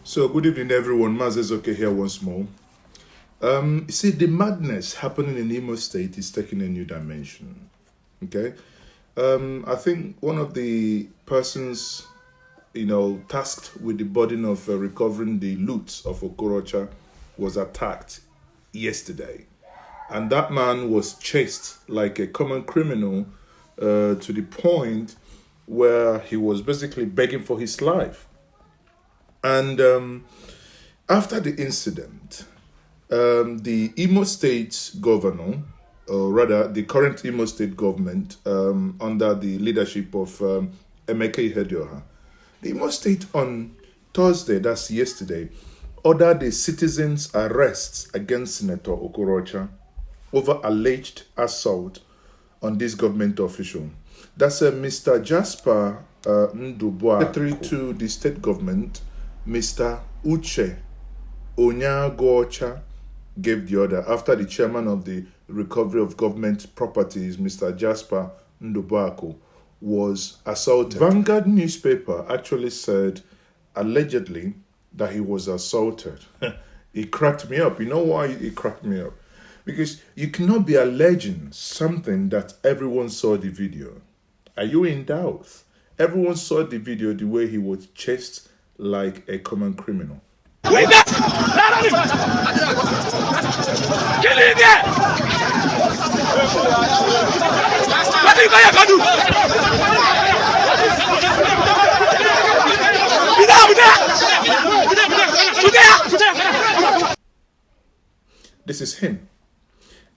So, good evening, everyone. Mazezoke here once more. You see, the madness happening in Imo State is taking a new dimension. Okay, I think one of the persons, tasked with the burden of recovering the loot of Okorocha was attacked yesterday, and that man was chased like a common criminal to the point where he was basically begging for his life. And after the incident, the Imo State governor, or rather the current Imo State government, under the leadership of Emeka Ihedioha, the Imo State on Thursday, that's yesterday, ordered the citizens' arrests against Senator Okorocha over alleged assault on this government official. That's Mr. Jasper Ndubuaku, secretary to the state government. Mr. Uche Onyeaguocha gave the order after the chairman of the recovery of government properties, Mr. Jasper Ndubuaku, was assaulted. Vanguard newspaper actually said, allegedly, that he was assaulted. It cracked me up. You know why it cracked me up? Because you cannot be alleging something that everyone saw the video. Are you in doubt? Everyone saw the video, the way he was chased like a common criminal. This is him.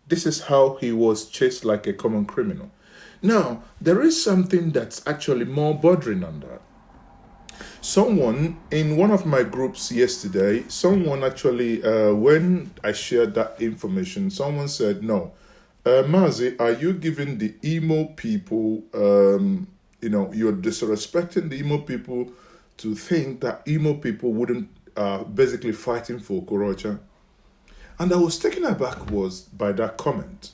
This is how he was chased like a common criminal. Now, there is something that's actually more bordering on that. Someone in one of my groups yesterday, someone actually, when I shared that information, someone said, no, Mazi, are you giving the Imo people, you're disrespecting the Imo people to think that Imo people wouldn't basically fighting for Okorocha? And I was taken aback by that comment.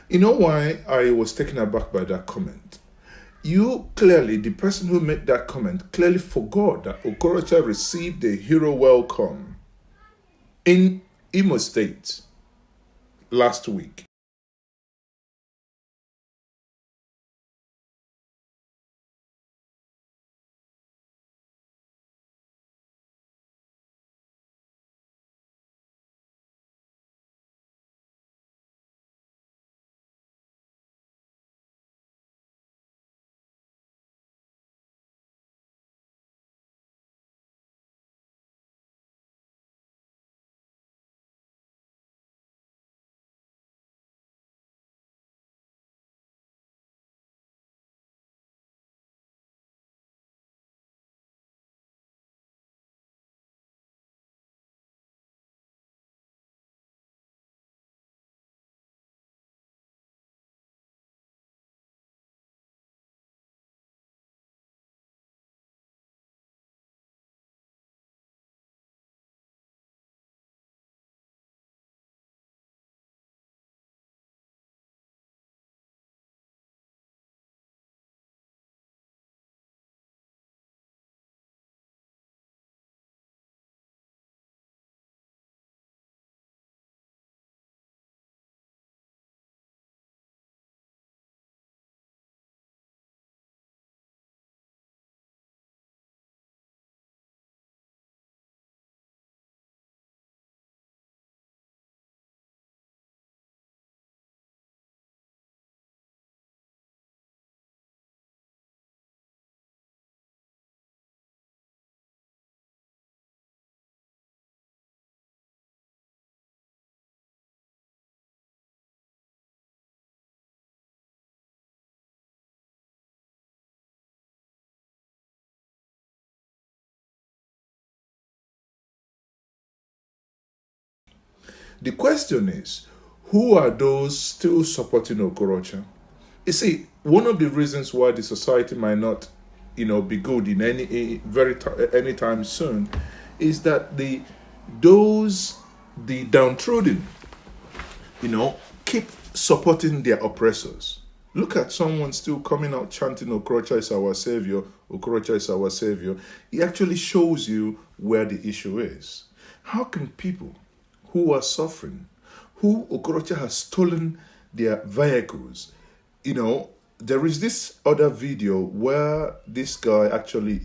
You know why I was taken aback by that comment? You clearly, the person who made that comment, clearly forgot that Okorocha received a hero welcome in Imo State last week. The question is, who are those still supporting Okorocha? You see, one of the reasons why the society might not, be good in anytime soon, is that the downtrodden, keep supporting their oppressors. Look at someone still coming out chanting, Okorocha is our savior, Okorocha is our savior. It actually shows you where the issue is. How can people who are suffering, who Okorocha has stolen their vehicles, there is this other video where this guy actually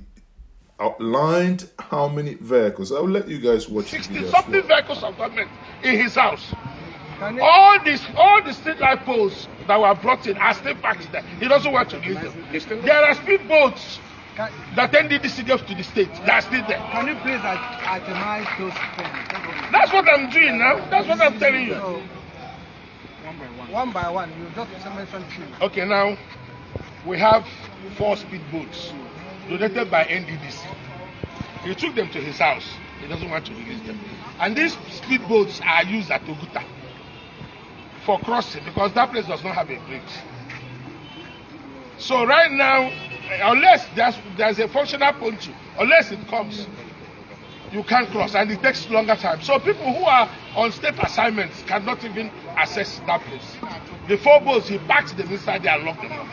outlined how many vehicles. I will let you guys watch the video. 60-something vehicles of government in his house. All the street light poles that were brought in are still parked there. He doesn't want to use them. There are speedboats that ended the city up to the state. They are still there. Can you please itemize those things? That's what I'm doing now. That's what I'm telling you. So, one by one, you just mentioned two. Okay, now we have 4 speedboats donated by NDDC. He took them to his house. He doesn't want to release them. And these speedboats are used at Oguta for crossing because that place does not have a bridge. So right now, unless there's a functional pontoon, unless it comes, you can't cross, and it takes longer time. So people who are on state assignments cannot even access that place. The 4 boats, he packed them inside there and locked them up.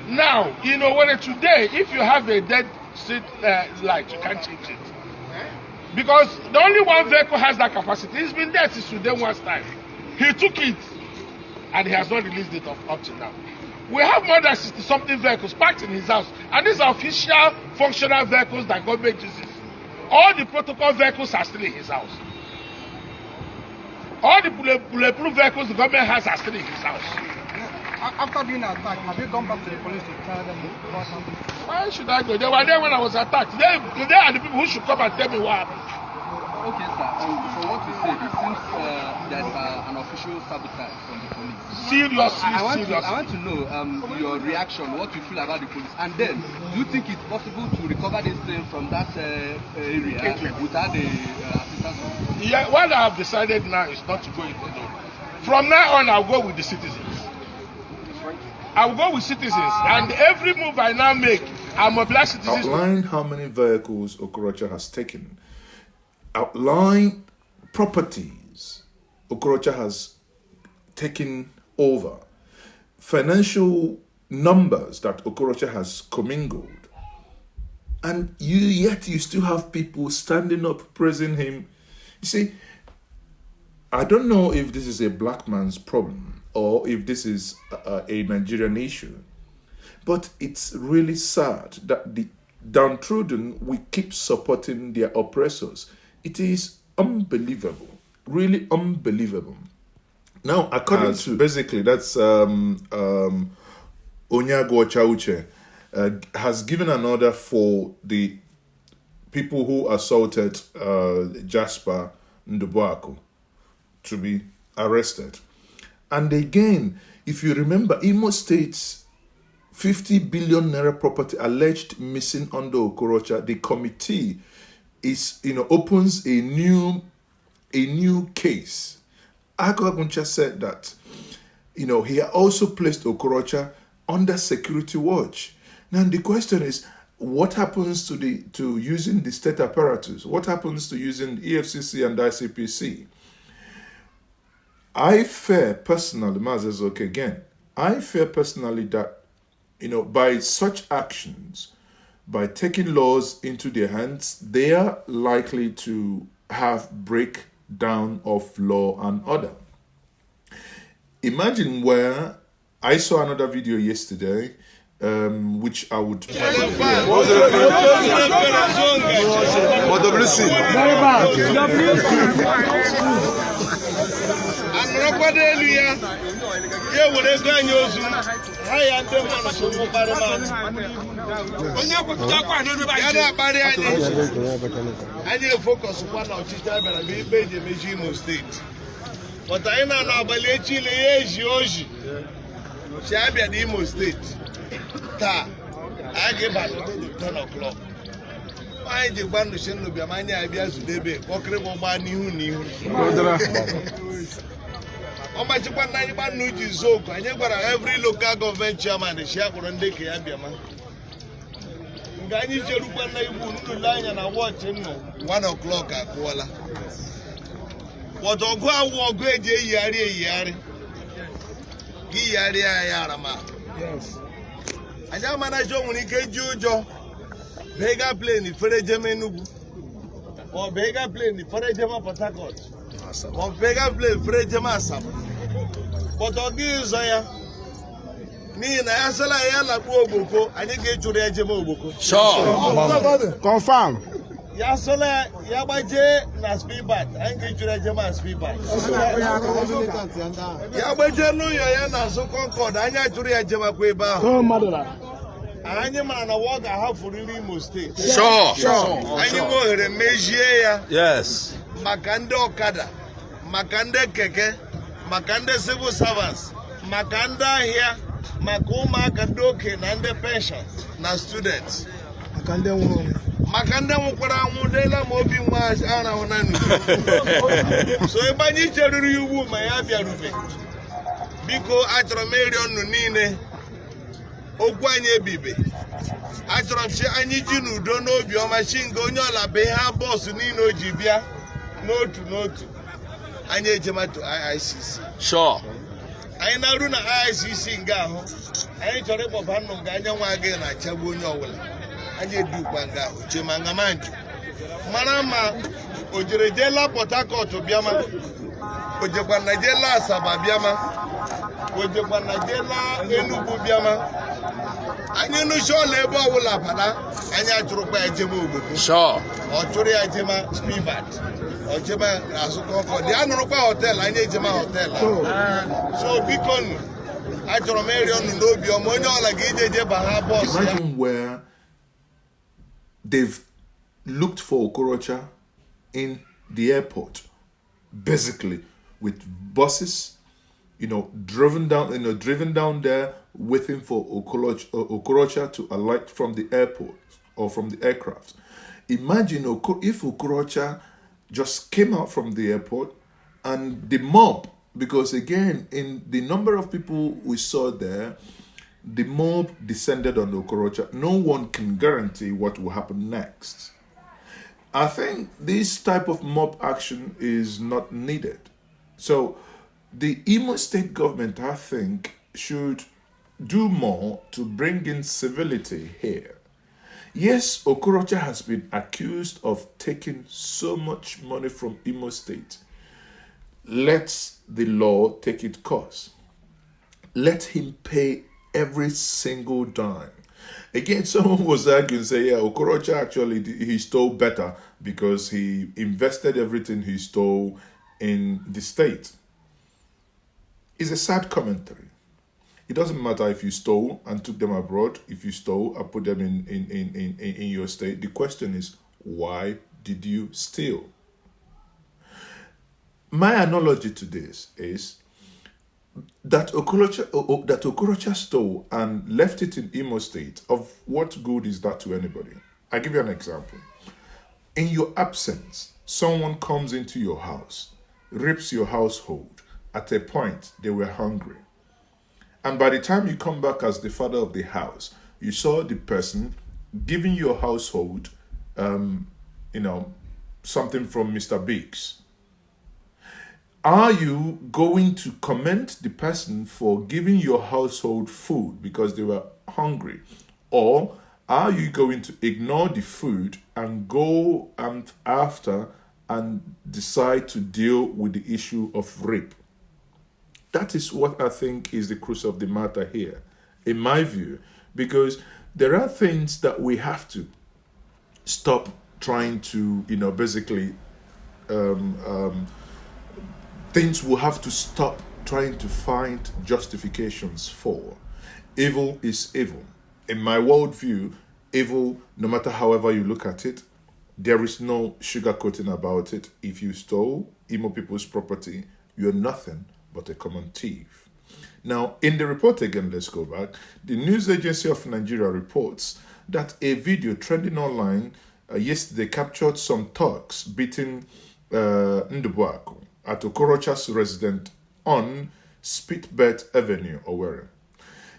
Now, when today, if you have a dead street light, you can't change it. Because the only one vehicle has that capacity. It's been there since today once time. He took it, and he has not released it up to now. We have more than 60-something vehicles parked in his house, and these are official, functional vehicles that government uses. All the protocol vehicles are still in his house. All the bulletproof vehicles the government has are still in his house. After being attacked, have you gone back to the police to tell them about something? Why should I go? They were there when I was attacked. They are the people who should come and tell me what happened. Okay, sir. So what you said, it seems there's an official sabotage from the police. Seriously, I want to know your reaction, what you feel about the police, and then do you think it's possible to recover this thing from that area without the assistance of the police? Yeah, what I have decided now is not to go into it. From now on, I'll go with the citizens. I will go with citizens, and every move I now make, I mobilize citizens. Outline how many vehicles Okorocha has taken. Outline properties Okorocha has taken over. Financial numbers that Okorocha has commingled. And yet you still have people standing up praising him. You see, I don't know if this is a black man's problem or if this is a Nigerian issue. But it's really sad that the downtrodden, we keep supporting their oppressors. It is unbelievable, really unbelievable. Now, according to, basically, that's Onyeaguocha Uche has given an order for the people who assaulted Jasper Ndubuaku to be arrested. And again, if you remember, Imo State's 50 billion naira property alleged missing under Okorocha, the committee is, opens a new case. Agwaguncha said that, he also placed Okorocha under security watch. Now the question is, what happens to using the state apparatus? What happens to using EFCC and ICPC? I fear personally, I fear personally that, by such actions, by taking laws into their hands, they are likely to have breakdown of law and order. Imagine where I saw another video yesterday, which I would... focus on Imo State. But I know the Imo State. I give back to 10 o'clock. I did one to send to be a man. I be as Debe, Okre Boba new. How much one night man new Zoka? I never every local government chairman, the share for a day. Gani Jerupa to line and I watch him 1 o'clock at Kuala. What Ogwa walk great yari. Yarama. Yes. Anya manager when he get Jojo. Bega plane for a German or Bega plane for a German Port Harcourt. Or Bega plane for a German Sam. But I'll give you Zaya. Me and Asala Yala Boko, and you get to the Jemo Boko. Sure. Confirm. Yasola Yabaje na speedbat, and get to the German speedbat. Yabaje no Yana so concord, and I to the Jema Queba. Oh, Madonna. Any man a walk I have for Imo State. Sure. And you go here and measure. Yes. Makande Okada, Makande Keke, Makande civil servants, Makanda here, Makoma Kandoke, and the pension, na students. Makande Mukura Mudela Mobi was Anna Onanu. So if I need to review my Abia Rufe, Biko Atromerion Nunine, Okwanye Bibe. Atromshi Anijinu don't know your machine going on la Beha boss Nino Jibia. Note. I need to IICC. Sure. I know run IICC in Gaho. I ain't talking about Pano Ganya again. I tell you, I need to do Banga, Chimangamanju. Manama, Ojirejela Potako to Biama, Ojepanajela Sababiama, Ojepanajela Enubu Biama. And you know, sure labor will happen. And you have to require Jemu. Sure. Or Toria Jema Speedbat. Or Jema Asuko for the Anopa Hotel. I need Jema Hotel. So, Bicon, I told Marion Nobio, Mono, like Jeba boss. Imagine where they've looked for Okorocha in the airport, basically with buses, driven down there, waiting for Okorocha to alight from the airport or from the aircraft. Imagine if Okorocha just came out from the airport and the mob, because again, in the number of people we saw there, the mob descended on Okorocha. No one can guarantee what will happen next. I think this type of mob action is not needed. So the Imo State Government, I think, should do more to bring in civility here. Yes, Okorocha has been accused of taking so much money from Imo State. Let the law take its course. Let him pay every single dime. Again, someone was arguing, say, yeah, Okorocha actually, he stole better because he invested everything he stole in the state. It's a sad commentary. It doesn't matter if you stole and took them abroad, if you stole and put them in your state. The question is, why did you steal? My analogy to this is that Okorocha stole and left it in Imo State. Of what good is that to anybody? I'll give you an example. In your absence, someone comes into your house, rips your household. At a point, they were hungry. And by the time you come back as the father of the house, you saw the person giving your household, something from Mr. Biggs. Are you going to commend the person for giving your household food because they were hungry? Or are you going to ignore the food and go after and decide to deal with the issue of rape? That is what I think is the crux of the matter here, in my view, because there are things that we have to stop trying to, things we'll have to stop trying to find justifications for. Evil is evil. In my worldview, evil, no matter however you look at it, there is no sugarcoating about it. If you stole Imo people's property, you're nothing but a common thief. Now, in the report again, let's go back. The News Agency of Nigeria reports that a video trending online yesterday captured some thugs beating Ndubuaku at Okorocha's residence on Spitbed Avenue, Owerri.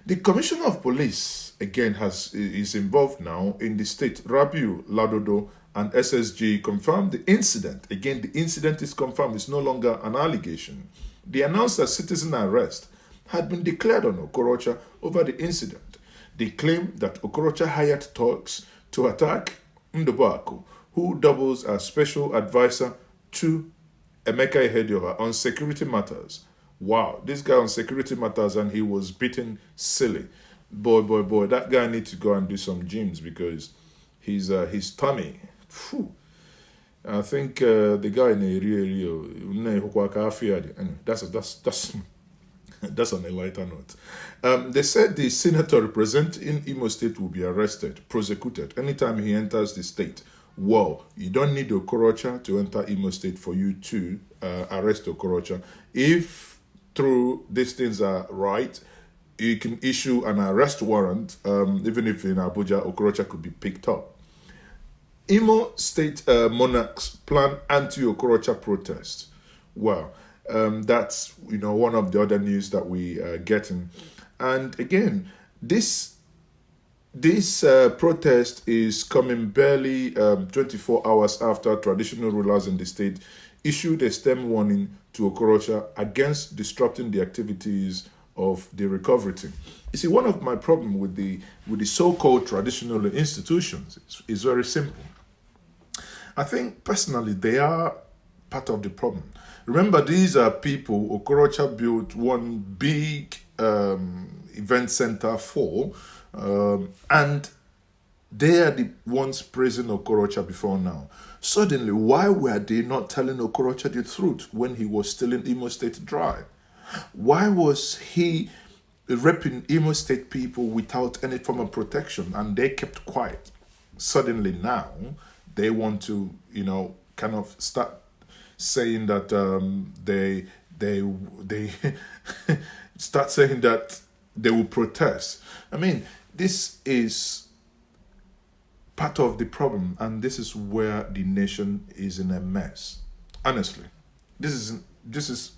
The Commissioner of Police, again, is involved now in the state. Rabiu Ladodo and SSG confirmed the incident. Again, the incident is confirmed. It's no longer an allegation. They announced a citizen arrest had been declared on Okorocha over the incident. They claim that Okorocha hired thugs to attack Ndubuaku, who doubles as special advisor to Emeka Ihedioha on security matters. Wow, this guy on security matters, and he was beaten silly. Boy, that guy needs to go and do some gyms because his tummy. Phew. I think the guy in the area, that's on a lighter note. They said the senator representing Imo State will be arrested, prosecuted anytime he enters the state. Wow, you don't need Okorocha to enter Imo State for you to arrest Okorocha. If through these things are right, you can issue an arrest warrant, even if in Abuja, Okorocha could be picked up. Imo State monarchs plan anti-Okorocha protest. Well, that's one of the other news that we are getting. And again, this protest is coming barely 24 hours after traditional rulers in the state issued a stern warning to Okorocha against disrupting the activities of the recovery team. You see, one of my problems with the so-called traditional institutions is very simple. I think personally they are part of the problem. Remember, these are people Okorocha built one big event center for, and they are the ones praising Okorocha before now. Suddenly, why were they not telling Okorocha the truth when he was still in Imo State dry? Why was he repping Imo State people without any form of protection and they kept quiet? Suddenly now, they want to, kind of start saying that they start saying that they will protest. I mean, this is part of the problem, and this is where the nation is in a mess. Honestly, this is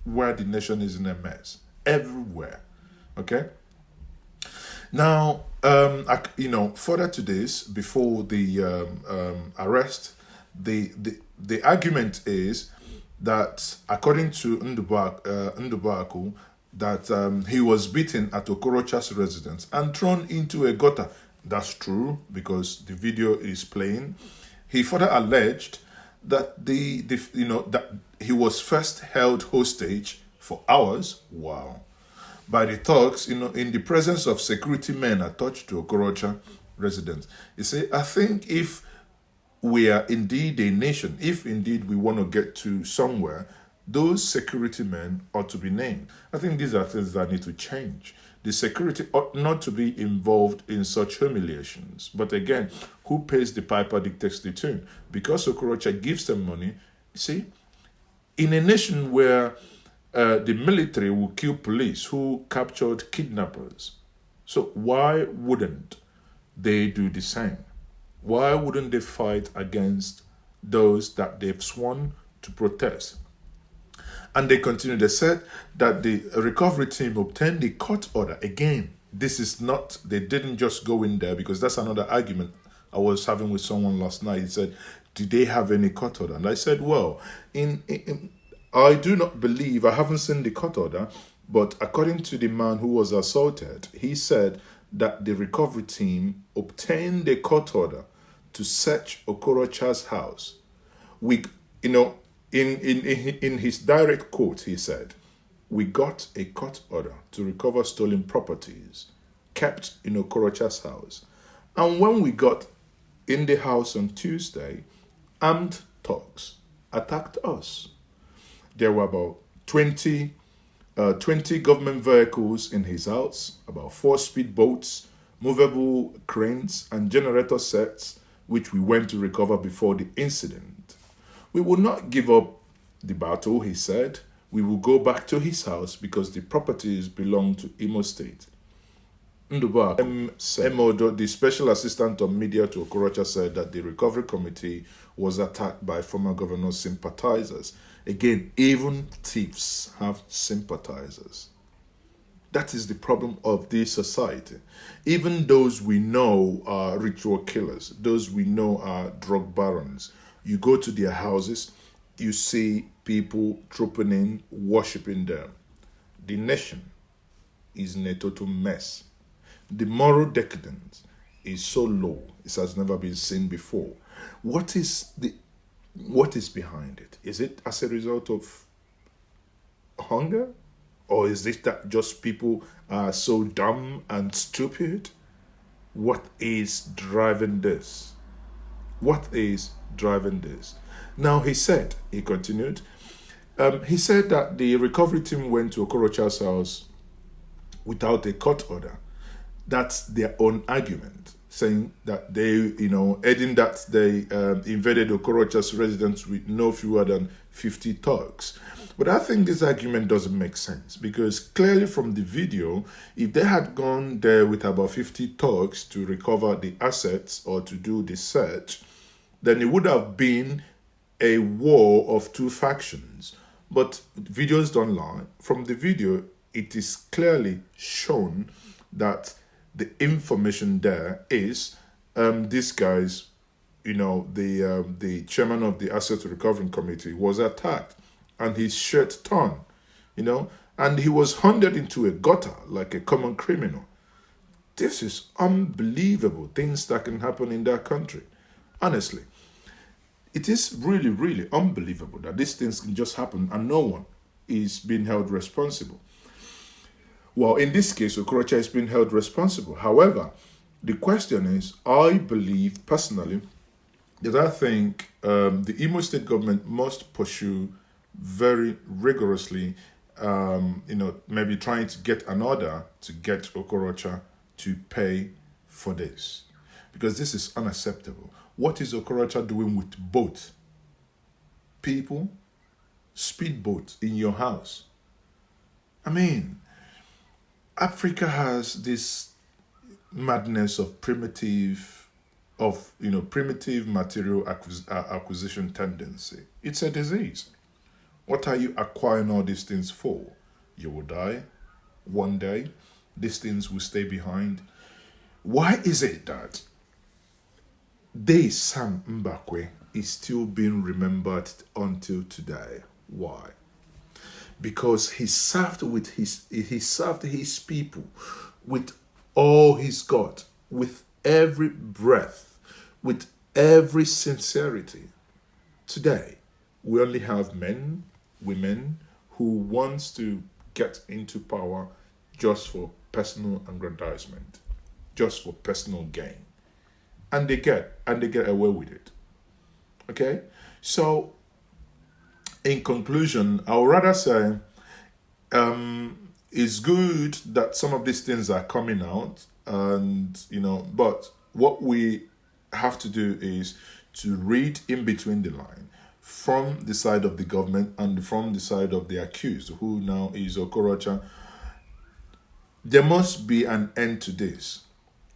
where the nation is in a mess everywhere. Okay. Now, further to this, before the arrest, the argument is that according to Ndubuaku, that he was beaten at Okorocha's residence and thrown into a gutter. That's true because the video is playing. He further alleged that that he was first held hostage for hours. Wow. By the thugs, in the presence of security men attached to Okorocha residents. You see, I think if we are indeed a nation, if indeed we want to get to somewhere, those security men ought to be named. I think these are things that need to change. The security ought not to be involved in such humiliations. But again, who pays the piper dictates the tune. Because Okorocha gives them money, you see, in a nation where the military will kill police who captured kidnappers. So why wouldn't they do the same? Why wouldn't they fight against those that they've sworn to protest? And they continue. They said that the recovery team obtained the court order. Again, this is not, they didn't just go in there, because that's another argument I was having with someone last night. He said, did they have any court order? And I said, well, I do not believe, I haven't seen the court order, but according to the man who was assaulted, he said that the recovery team obtained a court order to search Okorocha's house. In his direct quote, he said, we got a court order to recover stolen properties kept in Okorocha's house. And when we got in the house on Tuesday, armed thugs attacked us. There were about 20 government vehicles in his house, about 4 speedboats, movable cranes, and generator sets, which we went to recover before the incident. We will not give up the battle, he said. We will go back to his house because the properties belong to Imo State. Ndubuaku, the special assistant of media to Okorocha, said that the recovery committee was attacked by former governor's sympathizers. Again, even thieves have sympathizers. That is the problem of this society. Even those we know are ritual killers, those we know are drug barons, you go to their houses, you see people trooping in, worshipping them. The nation is in a total mess. The moral decadence is so low, it has never been seen before. What is behind it? Is it as a result of hunger? Or is it that just people are so dumb and stupid? What is driving this? What is driving this? Now he continued, he said that the recovery team went to Okorocha's house without a court order. That's their own argument, saying that they, adding that they invaded Okorocha's residence with no fewer than 50 thugs. But I think this argument doesn't make sense, because clearly from the video, if they had gone there with about 50 thugs to recover the assets or to do the search, then it would have been a war of two factions. But videos don't lie. From the video, it is clearly shown that the information there is these guys, the chairman of the Asset Recovery Committee was attacked and his shirt torn, and he was handed into a gutter like a common criminal. This is unbelievable things that can happen in that country. Honestly, it is really, really unbelievable that these things can just happen and no one is being held responsible. Well, in this case, Okorocha is being held responsible. However, the question is, I believe personally that I think the Imo State Government must pursue very rigorously, maybe trying to get an order to get Okorocha to pay for this. Because this is unacceptable. What is Okorocha doing with boats? People? Speedboats in your house? I mean, Africa has this madness of primitive material acquisition tendency. It's a disease. What are you acquiring all these things for? You will die one day. These things will stay behind. Why is it that Sam Mbakwe is still being remembered until today? Why? Because he served his people with all he's got, with every breath, with every sincerity. Today, we only have men, women who wants to get into power just for personal aggrandizement, just for personal gain. And they get away with it. Okay? So, in conclusion, I would rather say it's good that some of these things are coming out, and but what we have to do is to read in between the line from the side of the government and from the side of the accused, who now is Okorocha. There must be an end to this.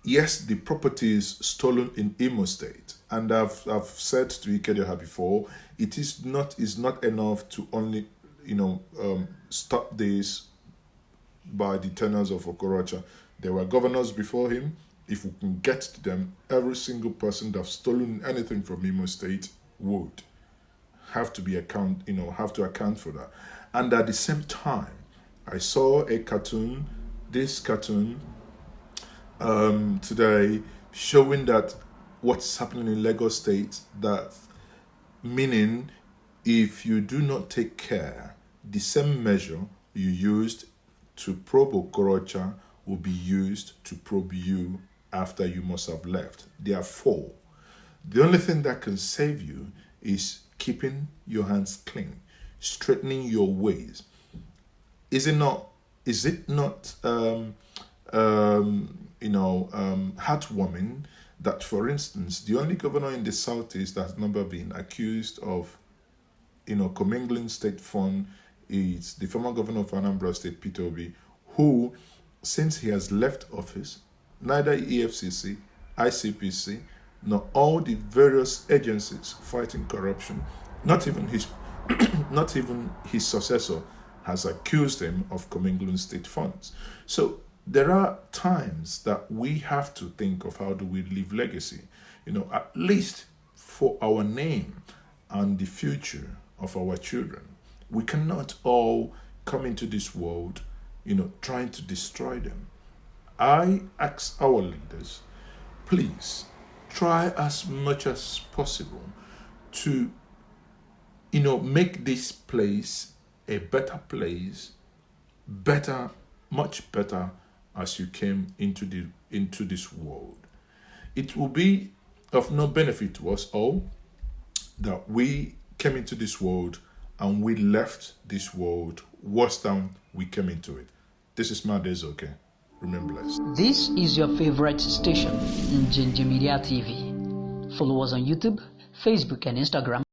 Yes, the property is stolen in Imo State, and I've said to Ihedioha before, it is not enough to only stop this by the tenures of Okorocha. There were governors before him. If we can get to them, every single person that's stolen anything from Imo State would have to account for that. And at the same time, I saw this cartoon today, showing that what's happening in Lagos State, that meaning if you do not take care, the same measure you used to probe Okorocha will be used to probe you after you must have left. Therefore, the only thing that can save you is keeping your hands clean, straightening your ways. Is it not heartwarming that, for instance, the only governor in the Southeast that has never been accused of commingling state fund is the former governor of Anambra State, Peter Obi, who, since he has left office, neither EFCC, ICPC, nor all the various agencies fighting corruption, not even his successor, has accused him of commingling state funds. So there are times that we have to think of how do we leave legacy, at least for our name and the future of our children. We cannot all come into this world, trying to destroy them. I ask our leaders, please try as much as possible to, make this place a better place, better, much better as you came into this world. It will be of no benefit to us all that we came into this world and we left this world worse than we came into it. This is my days, okay? Remain blessed. This is your favorite station, Ginger Media TV. Follow us on YouTube, Facebook, and Instagram